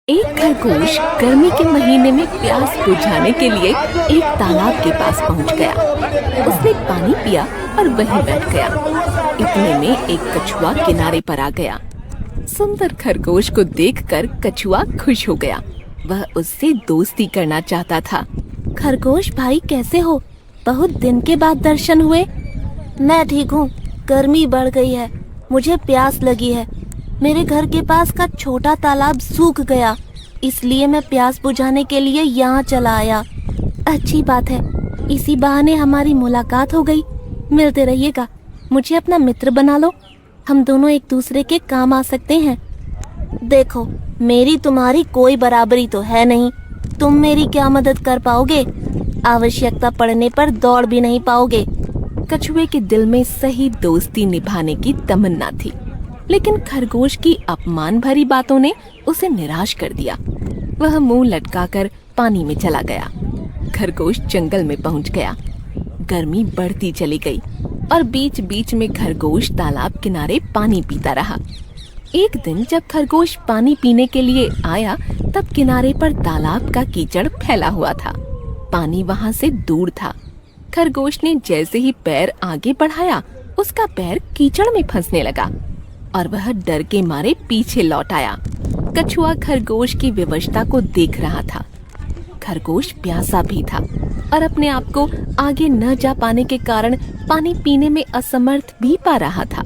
एक खरगोश गर्मी के महीने में प्यास बुझाने के लिए एक तालाब के पास पहुंच गया। उसने पानी पिया और वहीं बैठ गया। इतने में एक कछुआ किनारे पर आ गया। सुंदर खरगोश को देखकर कछुआ खुश हो गया। वह उससे दोस्ती करना चाहता था। खरगोश भाई कैसे हो? बहुत दिन के बाद दर्शन हुए। मैं ठीक हूँ। गर्मी बढ़ गई है, मुझे प्यास लगी है। मेरे घर के पास का छोटा तालाब सूख गया, इसलिए मैं प्यास बुझाने के लिए यहाँ चला आया। अच्छी बात है, इसी बहाने हमारी मुलाकात हो गई। मिलते रहिएगा। मुझे अपना मित्र बना लो, हम दोनों एक दूसरे के काम आ सकते हैं। देखो, मेरी तुम्हारी कोई बराबरी तो है नहीं। तुम मेरी क्या मदद कर पाओगे? आवश्यकता पड़ने पर दौड़ भी नहीं पाओगे। कछुए के दिल में सही दोस्ती निभाने की तमन्ना थी, लेकिन खरगोश की अपमान भरी बातों ने उसे निराश कर दिया। वह मुंह लटकाकर पानी में चला गया। खरगोश जंगल में पहुंच गया। गर्मी बढ़ती चली गई और बीच बीच में खरगोश तालाब किनारे पानी पीता रहा। एक दिन जब खरगोश पानी पीने के लिए आया, तब किनारे पर तालाब का कीचड़ फैला हुआ था। पानी वहां से दूर था। खरगोश ने जैसे ही पैर आगे बढ़ाया, उसका पैर कीचड़ में फंसने लगा और वह डर के मारे पीछे लौट आया। कछुआ खरगोश की विवशता को देख रहा था। खरगोश प्यासा भी था और अपने आप को आगे न जा पाने के कारण पानी पीने में असमर्थ भी पा रहा था।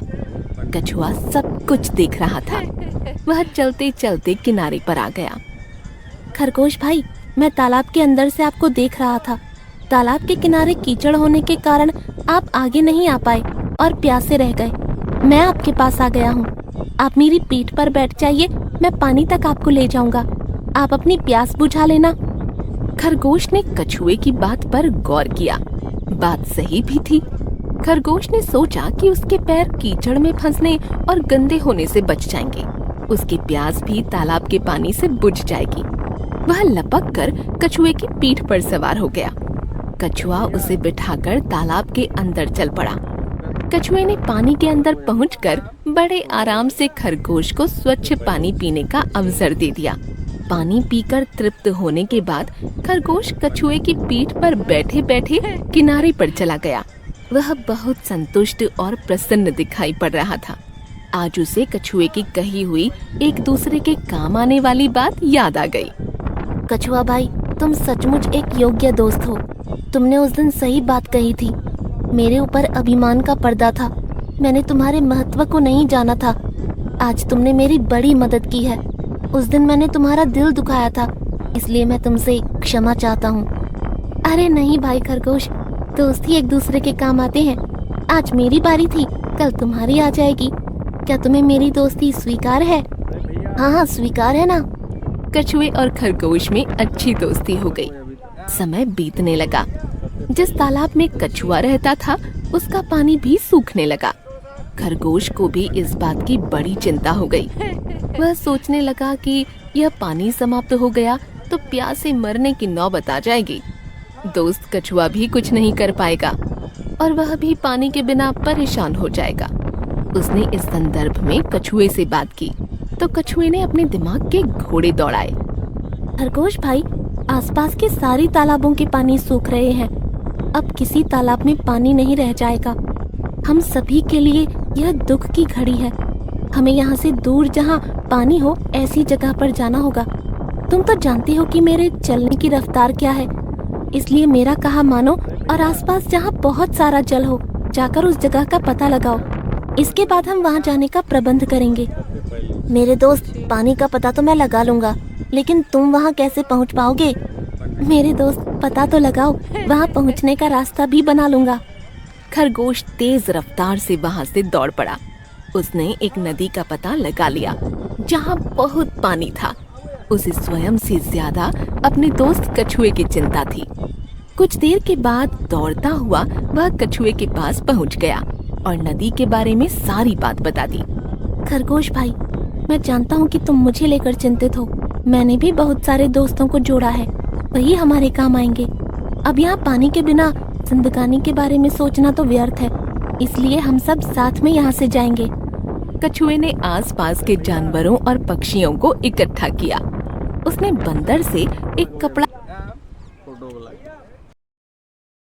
कछुआ सब कुछ देख रहा था। वह चलते चलते किनारे पर आ गया। खरगोश भाई, मैं तालाब के अंदर से आपको देख रहा था। तालाब के किनारे कीचड़ होने के कारण आप आगे नहीं आ पाए और प्यासे रह गए। मैं आपके पास आ गया हूँ। आप मेरी पीठ पर बैठ जाइए, मैं पानी तक आपको ले जाऊंगा। आप अपनी प्यास बुझा लेना। खरगोश ने कछुए की बात पर गौर किया। बात सही भी थी। खरगोश ने सोचा कि उसके पैर कीचड़ में फंसने और गंदे होने से बच जाएंगे। उसकी प्यास भी तालाब के पानी से बुझ जाएगी। वह लपक कर कछुए की पीठ पर सवार हो गया। कछुआ उसे बिठाकर तालाब के अंदर चल पड़ा। कछुए ने पानी के अंदर पहुंचकर बड़े आराम से खरगोश को स्वच्छ पानी पीने का अवसर दे दिया। पानी पीकर तृप्त होने के बाद खरगोश कछुए की पीठ पर बैठे बैठे किनारे पर चला गया। वह बहुत संतुष्ट और प्रसन्न दिखाई पड़ रहा था। आज उसे कछुए की कही हुई एक दूसरे के काम आने वाली बात याद आ गई। कछुआ भाई, तुम सचमुच एक योग्य दोस्त हो। तुमने उस दिन सही बात कही थी। मेरे ऊपर अभिमान का पर्दा था। मैंने तुम्हारे महत्व को नहीं जाना था। आज तुमने मेरी बड़ी मदद की है। उस दिन मैंने तुम्हारा दिल दुखाया था, इसलिए मैं तुमसे क्षमा चाहता हूँ। अरे नहीं भाई खरगोश, दोस्त ही एक दूसरे के काम आते हैं। आज मेरी बारी थी, कल तुम्हारी आ जाएगी। क्या तुम्हें मेरी दोस्ती स्वीकार है? हाँ, स्वीकार है ना? कछुए और खरगोश में अच्छी दोस्ती हो गई। समय बीतने लगा। जिस तालाब में कछुआ रहता था, उसका पानी भी सूखने लगा। खरगोश को भी इस बात की बड़ी चिंता हो गई। वह सोचने लगा कि यह पानी समाप्त हो गया तो प्यास से मरने की नौबत आ जाएगी। दोस्त कछुआ भी कुछ नहीं कर पाएगा और वह भी पानी के बिना परेशान हो जाएगा। उसने इस संदर्भ में कछुए से बात की तो कछुए ने अपने दिमाग के घोड़े दौड़ाए। खरगोश भाई, आसपास के सारे तालाबों के पानी सूख रहे हैं। अब किसी तालाब में पानी नहीं रह जाएगा। हम सभी के लिए यह दुख की घड़ी है। हमें यहाँ से दूर जहाँ पानी हो ऐसी जगह पर जाना होगा। तुम तो जानती हो कि मेरे चलने की रफ्तार क्या है, इसलिए मेरा कहा मानो और आसपास जहाँ बहुत सारा जल हो जाकर उस जगह का पता लगाओ। इसके बाद हम वहाँ जाने का प्रबंध करेंगे। मेरे दोस्त, पानी का पता तो मैं लगा लूंगा, लेकिन तुम वहाँ कैसे पहुँच पाओगे? मेरे दोस्त, पता तो लगाओ, वहाँ पहुँचने का रास्ता भी बना लूंगा। खरगोश तेज रफ्तार से वहाँ से दौड़ पड़ा। उसने एक नदी का पता लगा लिया जहाँ बहुत पानी था। उसे स्वयं से ज्यादा अपने दोस्त कछुए की चिंता थी। कुछ देर के बाद दौड़ता हुआ वह कछुए के पास पहुँच गया और नदी के बारे में सारी बात बता दी। खरगोश भाई, मैं जानता हूँ कि तुम मुझे लेकर चिंतित हो। मैंने भी बहुत सारे दोस्तों को जोड़ा है, वही हमारे काम आएंगे। अब यहाँ पानी के बिना जिंदगानी के बारे में सोचना तो व्यर्थ है, इसलिए हम सब साथ में यहाँ से जाएंगे। कछुए ने आसपास के जानवरों और पक्षियों को इकट्ठा किया। उसने बंदर से एक कपड़ा फोटो